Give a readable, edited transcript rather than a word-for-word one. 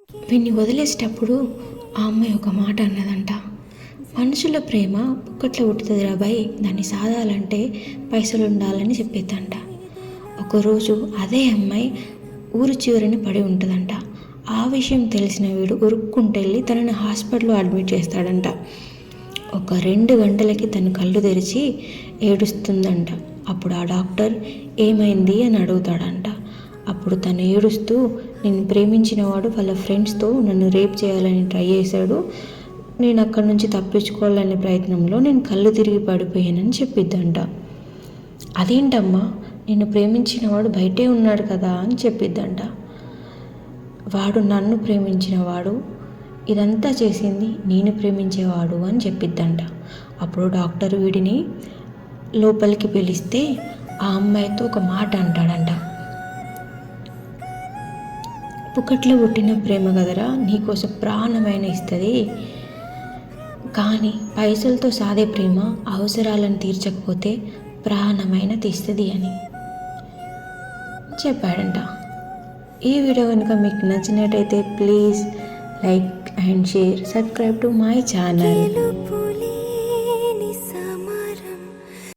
వీడిని వదిలేసేటప్పుడు ఆ అమ్మాయి ఒక మాట అన్నదంట, మనుషుల ప్రేమ పుక్కట్లో పుట్టుతుంది రాబాయ్, దాన్ని సాధాలంటే పైసలు ఉండాలని చెప్పేద్దంట. ఒకరోజు అదే అమ్మాయి ఊరు చివరని పడి ఉంటుందంట. ఆ విషయం తెలిసిన వీడు ఉరుక్కుంటెళ్ళి తనని హాస్పిటల్లో అడ్మిట్ చేస్తాడంట. ఒక 2 గంటలకి తను కళ్ళు తెరిచి ఏడుస్తుందంట. అప్పుడు ఆ డాక్టర్ ఏమైంది అని అడుగుతాడంట. అప్పుడు తను ఏడుస్తూ, నేను ప్రేమించిన వాడు వాళ్ళ ఫ్రెండ్స్తో నన్ను రేప్ చేయాలని ట్రై చేశాడు, నేను అక్కడి నుంచి తప్పించుకోవాలనే ప్రయత్నంలో నేను కళ్ళు తిరిగి పడిపోయానని చెప్పిద్దంట. అదేంటమ్మా, నిన్ను ప్రేమించిన వాడు బయటే ఉన్నాడు కదా అని చెప్పిద్దంట. వాడు నన్ను ప్రేమించిన వాడు, ఇదంతా చేసింది నేను ప్రేమించేవాడు అని చెప్పిద్దంట. అప్పుడు డాక్టర్ వీడిని లోపలికి పిలిస్తే ఆ అమ్మాయితో ఒక మాట అంటాడంట, పుక్కట్లో పుట్టిన ప్రేమ కదరా, నీకోసం ప్రాణమైన ఇస్తుంది, కానీ పైసలతో సాదే ప్రేమ అవసరాలను తీర్చకపోతే ప్రాణమైన తీస్తుంది అని చెప్పాడంట. ఈ వీడియో కనుక మీకు నచ్చినట్టయితే please like and share, subscribe to my channel.